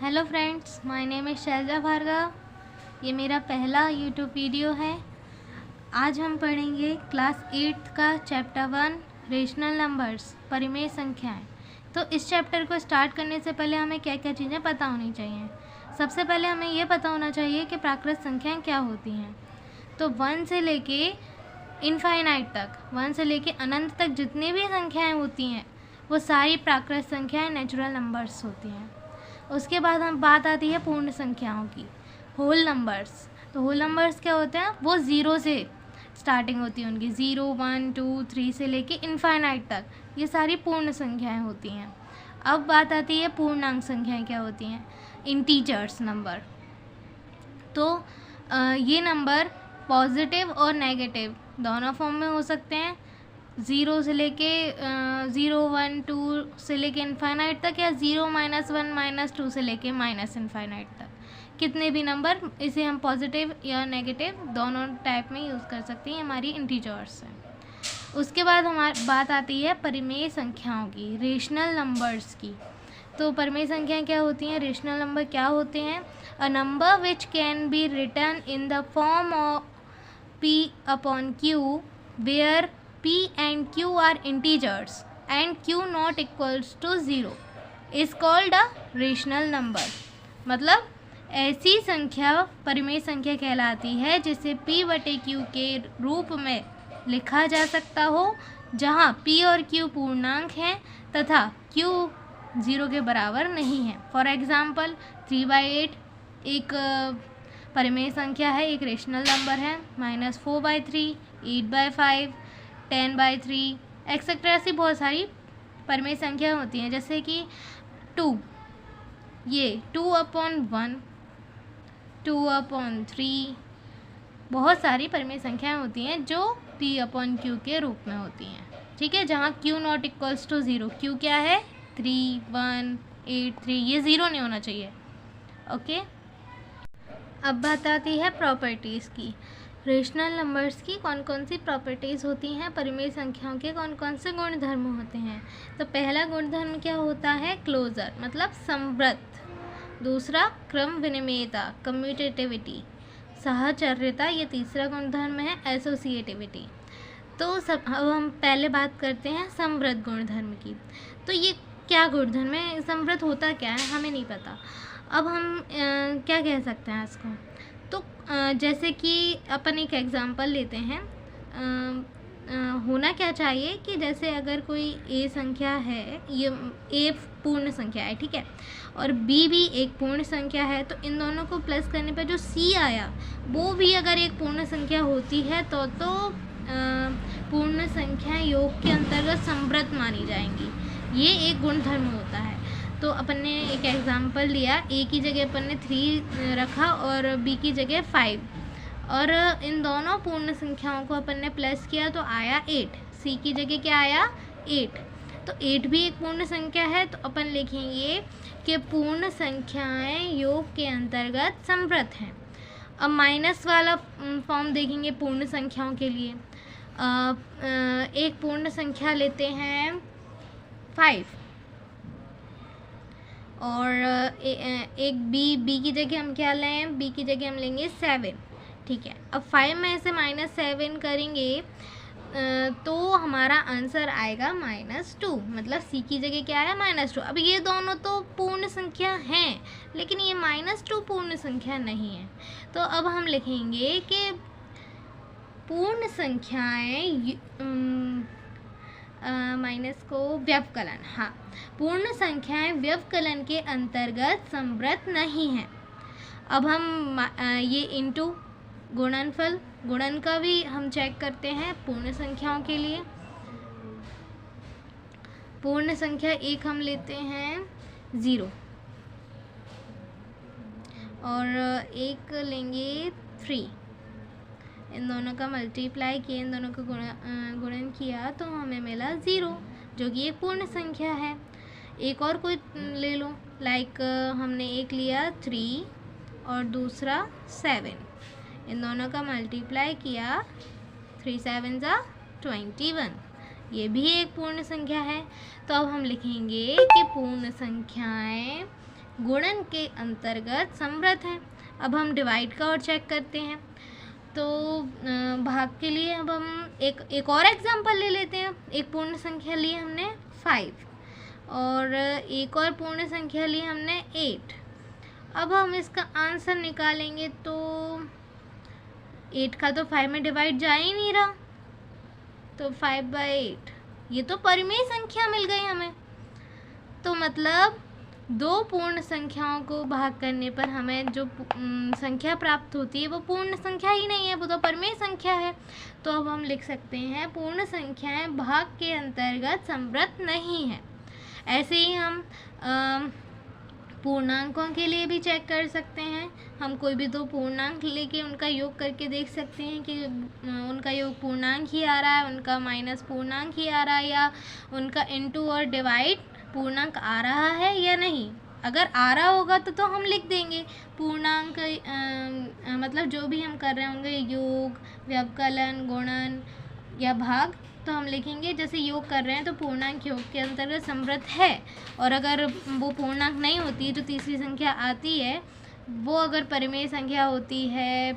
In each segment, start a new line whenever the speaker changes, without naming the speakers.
Hello friends, my name is Shailaja Bhargav. ये मेरा पहला यूट्यूब वीडियो है। आज हम पढ़ेंगे क्लास 8 का चैप्टर 1 रेशनल नंबर्स, परिमेय संख्याएं। तो इस चैप्टर को स्टार्ट करने से पहले हमें क्या क्या चीज़ें पता होनी चाहिए। सबसे पहले हमें ये पता होना चाहिए कि प्राकृत संख्याएं क्या होती हैं। तो 1 से लेके इनफाइनाइट तक, 1 से लेके अनंत तक जितनी भी संख्याएँ होती हैं वो सारी प्राकृत संख्याएँ नेचुरल नंबर्स होती हैं। उसके बाद हम बात आती है पूर्ण संख्याओं की, होल नंबर्स। तो होल नंबर्स क्या होते हैं? वो ज़ीरो से स्टार्टिंग होती है उनकी, 0, 1, 2, 3 से लेके इनफाइनाइट तक, ये सारी पूर्ण संख्याएं होती हैं। अब बात आती है पूर्णांक संख्याएं क्या होती हैं, इंटीजर्स नंबर। तो ये नंबर पॉजिटिव और नेगेटिव दोनों फॉर्म में हो सकते हैं, 0 से लेके 0, 1, 2 से लेके इनफाइनाइट तक, या 0, -1, -2 से लेके माइनस इनफाइनाइट तक। कितने भी नंबर, इसे हम पॉजिटिव या नेगेटिव दोनों टाइप में यूज़ कर सकते हैं, हमारी इंटीजर्स हैं। उसके बाद हमारी बात आती है परिमेय संख्याओं की, रेशनल नंबर्स की। तो परिमेय संख्याएं क्या होती हैं, रेशनल नंबर क्या होते हैं? A number which can be written in the form of P/Q where P and Q are integers and Q not equals to 0 is called a rational number। मतलब ऐसी संख्या परिमेय संख्या कहलाती है जिसे P/Q के रूप में लिखा जा सकता हो, जहाँ P और Q पूर्णांक हैं तथा Q 0 के बराबर नहीं है। फॉर एग्ज़ाम्पल 3/8 एक परिमेय संख्या है, एक रेशनल नंबर है, -4/3, 8/5, 10/3 एक्सेट्रा। ऐसी बहुत सारी परिमेय संख्या होती हैं, जैसे कि 2, ये 2/1, 2/3, बहुत सारी परिमेय संख्याएं होती हैं जो P/Q के रूप में होती हैं। ठीक है, जहाँ Q not equals to 0, Q क्या है 3, 1, 8, 3, ये 0 नहीं होना चाहिए। ओके, अब बात आती है प्रॉपर्टीज़ की। रेशनल नंबर्स की कौन कौन सी प्रॉपर्टीज़ होती हैं, परिमेय संख्याओं के कौन कौन से गुणधर्म होते हैं। तो पहला गुणधर्म क्या होता है, क्लोजर मतलब समवृत। दूसरा क्रम विनिमेयता, कम्यूटेटिविटी, सहचर्यता, ये तीसरा गुणधर्म है, एसोसिएटिविटी। तो अब हम पहले बात करते हैं समवृत गुणधर्म की। तो ये क्या गुणधर्म है, समवृत होता क्या है, हमें नहीं पता। अब हम क्या कह सकते हैं इसको, तो जैसे कि अपन एक एग्ज़ाम्पल लेते हैं। होना क्या चाहिए कि जैसे अगर कोई ए संख्या है, ये ए पूर्ण संख्या है, ठीक है, और बी भी एक पूर्ण संख्या है, तो इन दोनों को प्लस करने पर जो सी आया वो भी अगर एक पूर्ण संख्या होती है तो पूर्ण संख्या योग के अंतर्गत समवृत मानी जाएंगी। ये एक गुणधर्म होता है। तो अपन ने एक एग्ज़ाम्पल लिया, ए की जगह अपन ने 3 रखा और बी की जगह 5, और इन दोनों पूर्ण संख्याओं को अपन ने प्लस किया तो आया 8, सी की जगह क्या आया 8। तो 8 भी एक पूर्ण संख्या है, तो अपन लिखेंगे कि पूर्ण संख्याएं योग के अंतर्गत समवृत हैं। अब माइनस वाला फॉर्म देखेंगे पूर्ण संख्याओं के लिए। एक पूर्ण संख्या लेते हैं 5, और एक बी की जगह हम क्या लें, बी की जगह हम लेंगे 7, ठीक है। अब 5 में से -7 करेंगे तो हमारा आंसर आएगा -2, मतलब सी की जगह क्या आया -2। अब ये दोनों तो पूर्ण संख्या हैं, लेकिन ये -2 पूर्ण संख्या नहीं है। तो अब हम लिखेंगे कि पूर्ण संख्याएं माइनस को व्यवकलन, हाँ, पूर्ण संख्याएं व्यवकलन के अंतर्गत समवृत नहीं हैं। अब हम ये इनटू गुणनफल, गुणन का भी हम चेक करते हैं पूर्ण संख्याओं के लिए। पूर्ण संख्या एक हम लेते हैं 0, और एक लेंगे 3, इन दोनों का मल्टीप्लाई किया, इन दोनों का गुणन किया तो हमें मिला 0, जो कि एक पूर्ण संख्या है। एक और कोई ले लो, लाइक हमने एक लिया 3 और दूसरा 7, इन दोनों का मल्टीप्लाई किया, 3 7 21, ये भी एक पूर्ण संख्या है। तो अब हम लिखेंगे कि पूर्ण संख्याएं गुणन के अंतर्गत समृद्ध हैं। अब हम डिवाइड का और चेक करते हैं। तो भाग के लिए अब हम एक और एग्जांपल ले लेते हैं। एक पूर्ण संख्या ली हमने 5 और एक और पूर्ण संख्या ली हमने 8। अब हम इसका आंसर निकालेंगे तो 8 का तो 5 में डिवाइड जा ही नहीं रहा, तो 5/8 ये तो परिमेय संख्या मिल गई हमें। तो मतलब दो पूर्ण संख्याओं को भाग करने पर हमें जो संख्या प्राप्त होती है वो पूर्ण संख्या ही नहीं है, वो तो परिमेय संख्या है। तो अब हम लिख सकते हैं पूर्ण संख्याएं भाग के अंतर्गत समृद्ध नहीं है। ऐसे ही हम पूर्णांकों के लिए भी चेक कर सकते हैं। हम कोई भी दो पूर्णांक लेके उनका योग करके देख सकते हैं कि उनका योग पूर्णांक ही आ रहा है, उनका माइनस पूर्णांक ही आ रहा है, या उनका इनटू और डिवाइड पूर्णांक आ रहा है या नहीं। अगर आ रहा होगा तो हम लिख देंगे पूर्णांक, मतलब जो भी हम कर रहे होंगे योग, व्यवकलन, गुणन या भाग, तो हम लिखेंगे जैसे योग कर रहे हैं तो पूर्णांक योग के अंतर्गत समृद्ध है। और अगर वो पूर्णांक नहीं होती, जो तीसरी संख्या आती है वो अगर परिमेय संख्या होती है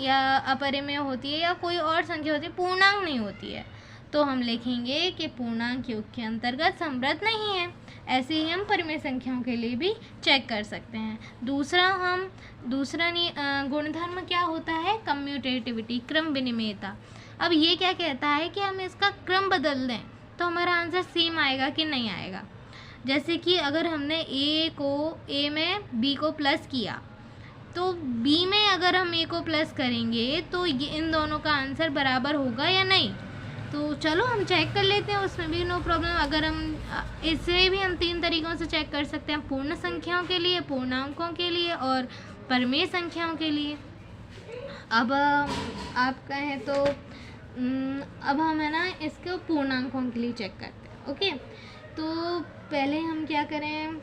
या अपरिमेय होती है या कोई और संख्या होती है, पूर्णांक नहीं होती है, तो हम लिखेंगे कि पूर्णांक योग के अंतर्गत समृद्ध नहीं है। ऐसे ही हम परिमेय संख्याओं के लिए भी चेक कर सकते हैं। दूसरा गुणधर्म क्या होता है? कम्यूटेटिविटी, क्रम विनिमेयता। अब ये क्या कहता है कि हम इसका क्रम बदल दें तो हमारा आंसर सेम आएगा कि नहीं आएगा। जैसे कि अगर हमने ए में बी को प्लस किया तो बी में अगर हम ए को प्लस करेंगे तो ये इन दोनों का आंसर बराबर होगा या नहीं। तो चलो हम चेक कर लेते हैं, उसमें भी नो प्रॉब्लम। अगर हम इससे भी हम 3 तरीक़ों से चेक कर सकते हैं, पूर्ण संख्याओं के लिए, पूर्णांकों के लिए और परिमेय संख्याओं के लिए। अब आप कहें तो अब हम है ना इसको पूर्णांकों के लिए चेक करते हैं। ओके, तो पहले हम क्या करें,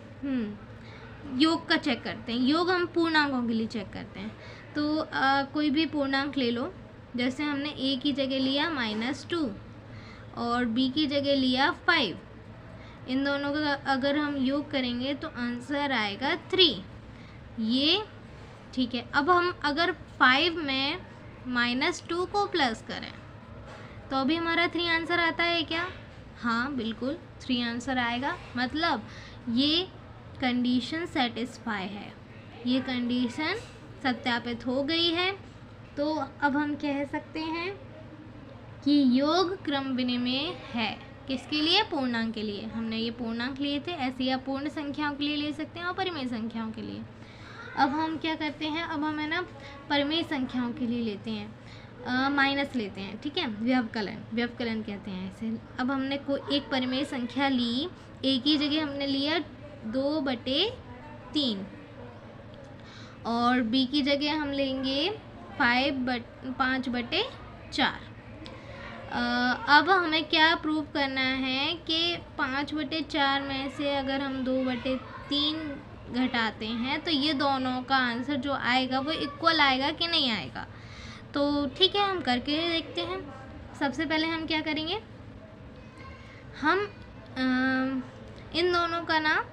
योग का चेक करते हैं। योग हम पूर्णांकों के लिए चेक करते हैं। तो कोई भी पूर्णांक ले लो, जैसे हमने a की जगह लिया -2 और b की जगह लिया 5। इन दोनों का अगर हम योग करेंगे तो आंसर आएगा 3। ये ठीक है। अब हम अगर 5 में -2 को प्लस करें तो अभी हमारा 3 आंसर आता है क्या? हाँ बिल्कुल 3 आंसर आएगा। मतलब ये कंडीशन सेटिस्फाई है, ये कंडीशन सत्यापित हो गई है। तो अब हम कह सकते हैं कि योग क्रम विनिमेय है। किसके लिए? पूर्णांक के लिए। हमने ये पूर्णांक लिए थे, ऐसे ही आप पूर्ण संख्याओं के लिए ले सकते हैं और परिमेय संख्याओं के लिए। अब हम क्या करते हैं, अब हम है ना परिमेय संख्याओं के लिए लेते हैं, माइनस लेते हैं, ठीक है। व्यवकलन कहते हैं ऐसे। अब हमने कोई एक परिमेय संख्या ली, a की जगह हमने लिया 2/3 और b की जगह हम लेंगे 5/4। अब हमें क्या प्रूव करना है कि 5/4 में से अगर हम 2/3 घटाते हैं तो ये दोनों का आंसर जो आएगा वो इक्वल आएगा कि नहीं आएगा। तो ठीक है, हम करके देखते हैं। सबसे पहले हम क्या करेंगे, हम इन दोनों का ना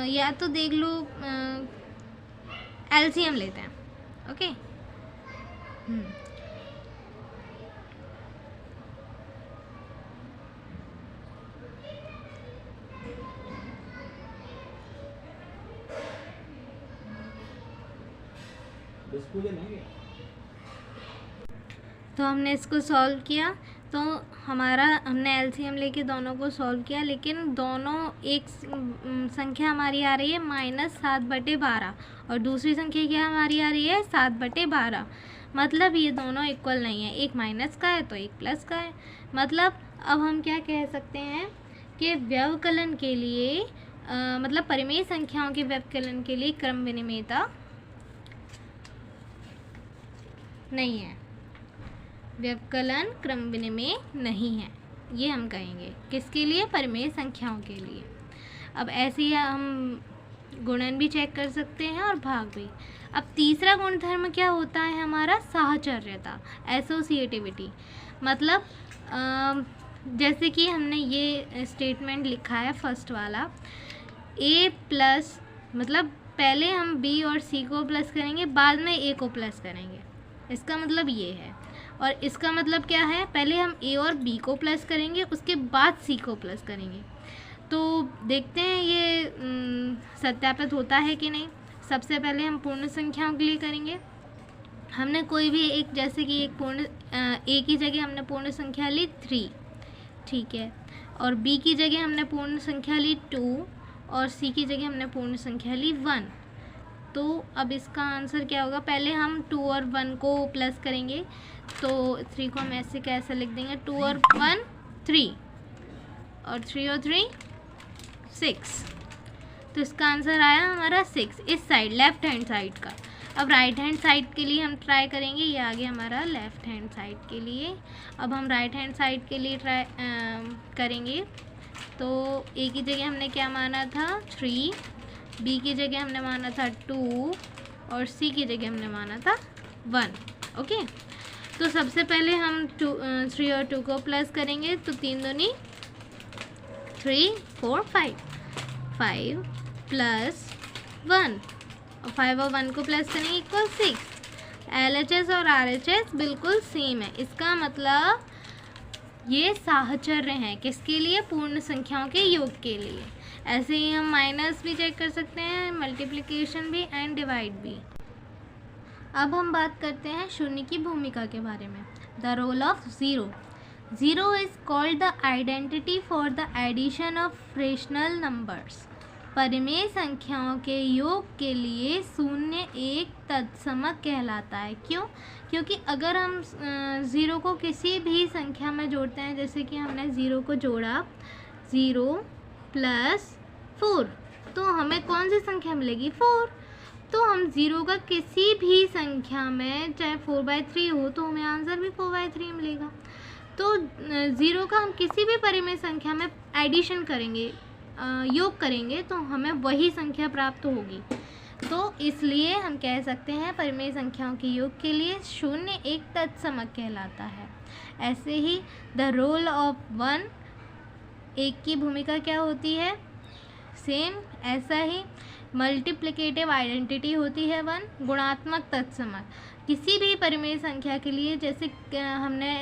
या तो देख लो एलसीएम लेते हैं। ओके, तो हमने इसको सॉल्व किया तो हमने एलसीएम लेके दोनों को सॉल्व किया, लेकिन दोनों एक संख्या हमारी आ रही है -7/12 और दूसरी संख्या क्या हमारी आ रही है 7/12। मतलब ये दोनों इक्वल नहीं है, एक माइनस का है तो एक प्लस का है। मतलब अब हम क्या कह सकते हैं कि व्यवकलन के लिए मतलब परिमेय संख्याओं के व्यवकलन के लिए क्रम विनिमेयता नहीं है, व्यवकलन क्रम विनिमेय नहीं है, ये हम कहेंगे। किसके लिए? परिमेय संख्याओं के लिए। अब ऐसे ही हम गुणन भी चेक कर सकते हैं और भाग भी। अब तीसरा गुणधर्म क्या होता है हमारा? साहचर्यता, एसोसिएटिविटी। मतलब जैसे कि हमने ये स्टेटमेंट लिखा है फर्स्ट वाला ए प्लस, मतलब पहले हम बी और सी को प्लस करेंगे, बाद में ए को प्लस करेंगे, इसका मतलब ये है। और इसका मतलब क्या है, पहले हम ए और बी को प्लस करेंगे, उसके बाद सी को प्लस करेंगे। तो देखते हैं ये सत्यापित होता है कि नहीं। सबसे पहले हम पूर्ण संख्याओं के लिए करेंगे। हमने कोई भी एक, जैसे कि एक पूर्ण ए की जगह हमने पूर्ण संख्या ली 3, ठीक है, और बी की जगह हमने पूर्ण संख्या ली 2 और सी की जगह हमने पूर्ण संख्या ली 1। तो अब इसका आंसर क्या होगा, पहले हम 2 और 1 को प्लस करेंगे, तो 3 को हम ऐसे कैसे लिख देंगे, 2 और 1 3 और 3 और 3 6। तो इसका आंसर आया हमारा 6 इस साइड, लेफ्ट हैंड साइड का। अब राइट हैंड साइड के लिए हम ट्राई करेंगे, ये आ गया हमारा लेफ्ट हैंड साइड के लिए। अब हम राइट हैंड साइड के लिए ट्राई करेंगे। तो ए की जगह हमने क्या माना था 3, बी की जगह हमने माना था 2 और सी की जगह हमने माना था 1। ओके, तो सबसे पहले हम 3 और 2 को प्लस करेंगे, तो 3 दूनी 3 4 5 प्लस 1 और 5 और 1 को प्लस करेंगे इक्वल 6। LHS और RHS बिल्कुल सेम है, इसका मतलब ये साहचर्य हैं किसके लिए, पूर्ण संख्याओं के योग के लिए। ऐसे ही हम माइनस भी चेक कर सकते हैं, मल्टीप्लिकेशन भी एंड डिवाइड भी। अब हम बात करते हैं शून्य की भूमिका के बारे में। The role of zero. Zero is called the identity for the addition of rational numbers. परिमेय संख्याओं के योग के लिए शून्य एक तत्समक कहलाता है। क्यों? क्योंकि अगर हम ज़ीरो को किसी भी संख्या में जोड़ते हैं, जैसे कि हमने ज़ीरो को जोड़ा 0 + 4, तो हमें कौन सी संख्या मिलेगी 4। तो हम ज़ीरो का किसी भी संख्या में, चाहे 4/3 हो, तो हमें आंसर भी 4/3 मिलेगा। तो ज़ीरो का हम किसी भी परिमेय संख्या में एडिशन करेंगे, योग करेंगे, तो हमें वही संख्या प्राप्त होगी। तो इसलिए हम कह सकते हैं परिमेय संख्याओं के योग के लिए शून्य एक तत्समक कहलाता है। ऐसे ही द रोल ऑफ 1, एक की भूमिका क्या होती है, सेम ऐसा ही मल्टीप्लिकेटिव आइडेंटिटी होती है 1, गुणात्मक तत्समक। किसी भी परिमेय संख्या के लिए, जैसे हमने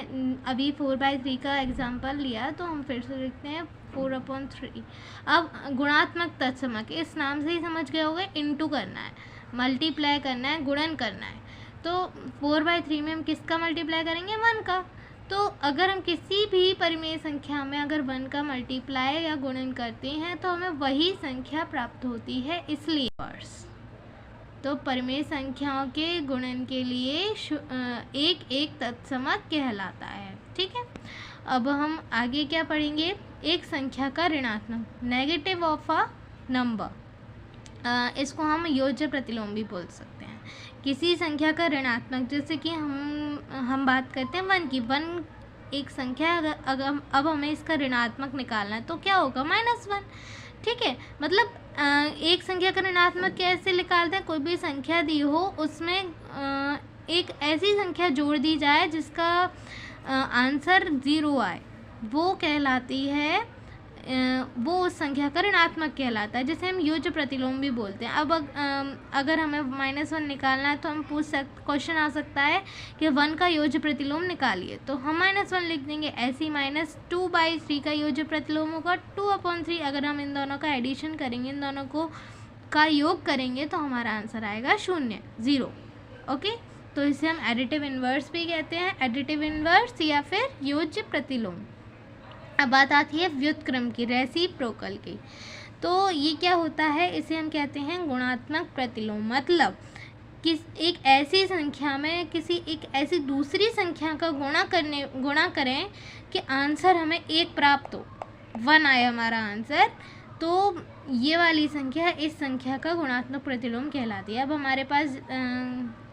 अभी 4/3 का एग्जांपल लिया, तो हम फिर से लिखते हैं 4/3। अब गुणात्मक तत्समक, इस नाम से ही समझ गए होंगे, इनटू करना है, मल्टीप्लाई करना है, गुणन करना है। तो 4/3 में हम किसका मल्टीप्लाई करेंगे, 1 का। तो अगर हम किसी भी परिमेय संख्या में अगर 1 का मल्टीप्लाई या गुणन करते हैं, तो हमें वही संख्या प्राप्त होती है, इसलिए तो परिमेय संख्याओं के गुणन के लिए एक एक तत्समक कहलाता है। ठीक है, अब हम आगे क्या पढ़ेंगे, एक संख्या का ऋणात्मक, नेगेटिव ऑफ अ नंबर। इसको हम योज्य प्रतिलोम भी बोल सकते हैं। किसी संख्या का ऋणात्मक, जैसे कि हम बात करते हैं 1 की, 1 एक संख्या है, अगर अब हमें इसका ऋणात्मक निकालना है, तो क्या होगा, -1। ठीक है, मतलब एक संख्या का ऋणात्मक कैसे निकालते हैं, कोई भी संख्या दी हो, उसमें एक ऐसी संख्या जोड़ दी जाए जिसका आंसर 0 आए, वो कहलाती है, वो उस संख्या का ऋणात्मक कहलाता है, जिसे हम योज्य प्रतिलोम भी बोलते हैं। अब अगर हमें -1 निकालना है, तो हम क्वेश्चन आ सकता है कि 1 का योज्य प्रतिलोम निकालिए, तो हम -1 लिख देंगे। ऐसे ही -2/3 का योज्य प्रतिलोम होगा 2/3। अगर हम इन दोनों का एडिशन करेंगे, इन दोनों को का योग करेंगे, तो हमारा आंसर आएगा 0। ओके, तो इसे हम एडिटिव इन्वर्स भी कहते हैं, एडिटिव इन्वर्स या फिर योज्य प्रतिलोम। अब बात आती है व्युत्क्रम की, रेसिप्रोकल की। तो ये क्या होता है, इसे हम कहते हैं गुणात्मक प्रतिलोम। मतलब एक ऐसी संख्या में किसी एक ऐसी दूसरी संख्या का गुणा करें कि आंसर हमें 1 प्राप्त हो, 1 आए हमारा आंसर, तो ये वाली संख्या इस संख्या का गुणात्मक प्रतिलोम कहलाती है। अब हमारे पास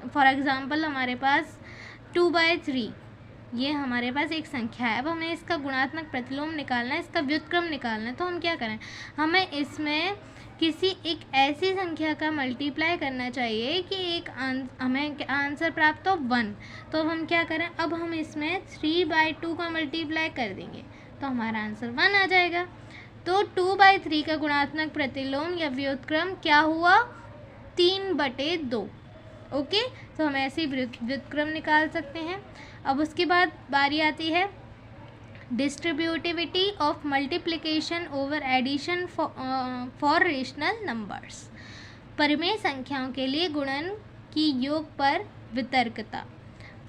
फॉर एग्ज़ाम्पल हमारे पास 2/3, ये हमारे पास एक संख्या है। अब हमें इसका गुणात्मक प्रतिलोम निकालना है, इसका व्युत्क्रम निकालना है, तो हम क्या करें, हमें इसमें किसी एक ऐसी संख्या का मल्टीप्लाई करना चाहिए कि हमें आंसर प्राप्त हो 1। तो अब हम क्या करें, अब हम इसमें 3/2 का मल्टीप्लाई कर देंगे, तो हमारा आंसर 1 आ जाएगा। तो 2/3 का गुणात्मक प्रतिलोम या व्युत्क्रम क्या हुआ? 3/2। ओके, तो हम ऐसे ही व्युत्क्रम निकाल सकते हैं। अब उसके बाद बारी आती है distributivity of multiplication over addition for rational numbers. परिमेय संख्याओं के लिए गुणन की योग पर वितर्कता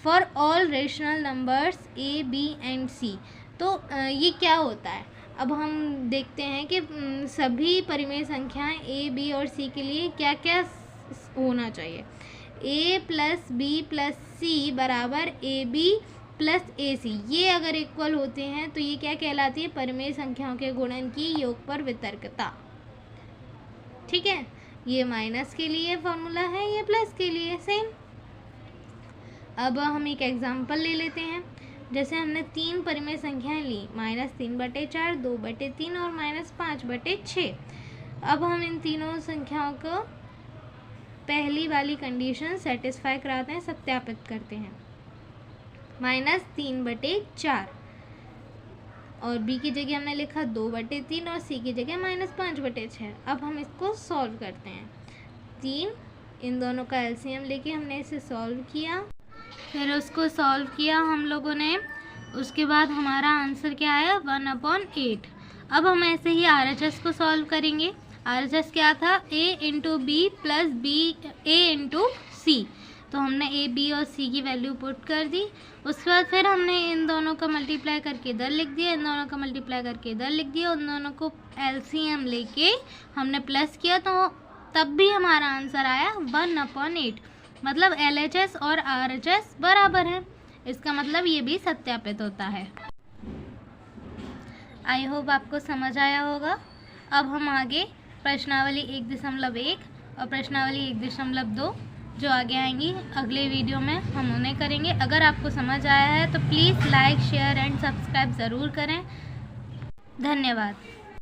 for all rational numbers A, B and C. तो ये क्या होता है? अब हम देखते हैं कि सभी परिमेय संख्याएं ए, बी और सी के लिए क्या क्या होना चाहिए। a प्लस बी प्लस सी बराबर ए बी प्लस ए सी, ये अगर इक्वल होते हैं तो ये क्या कहलाती है? परिमेय संख्याओं के गुणन की योग पर वितर्कता। ठीक है, ये माइनस के लिए फॉर्मूला है, ये प्लस के लिए सेम। अब हम एक एग्जांपल ले लेते हैं। जैसे हमने 3 परिमेय संख्याएं ली, -3/4, 2/3 और -5/6। अब हम इन तीनों संख्याओं को पहली वाली कंडीशन सेटिस्फाई कराते हैं, सत्यापित करते हैं। -3/4 और b की जगह हमने लिखा 2/3 और c की जगह -5/6। अब हम इसको सॉल्व करते हैं। 3, इन दोनों का एलसीएम लेके हमने इसे सॉल्व किया, फिर उसको सॉल्व किया हम लोगों ने। उसके बाद हमारा आंसर क्या आया? 1/8। अब हम ऐसे ही RHS को सॉल्व करेंगे। RHS क्या था? a into B plus a into सी। तो हमने a, b और c की वैल्यू पुट कर दी। उसके बाद फिर हमने इन दोनों का मल्टीप्लाई करके इधर लिख दिया, इन दोनों का मल्टीप्लाई करके इधर लिख दिया, उन दोनों को एलसीएम लेके हमने प्लस किया, तो तब भी हमारा आंसर आया 1/8। मतलब LHS और RHS बराबर हैं। इसका मतलब ये भी सत्यापित होता है। आई होप आपको समझ आया होगा। अब हम आगे प्रश्नावली 1.1 और प्रश्नावली 1.2 जो आगे आएंगी अगले वीडियो में हम उन्हें करेंगे। अगर आपको समझ आया है तो please like, share and subscribe ज़रूर करें। धन्यवाद।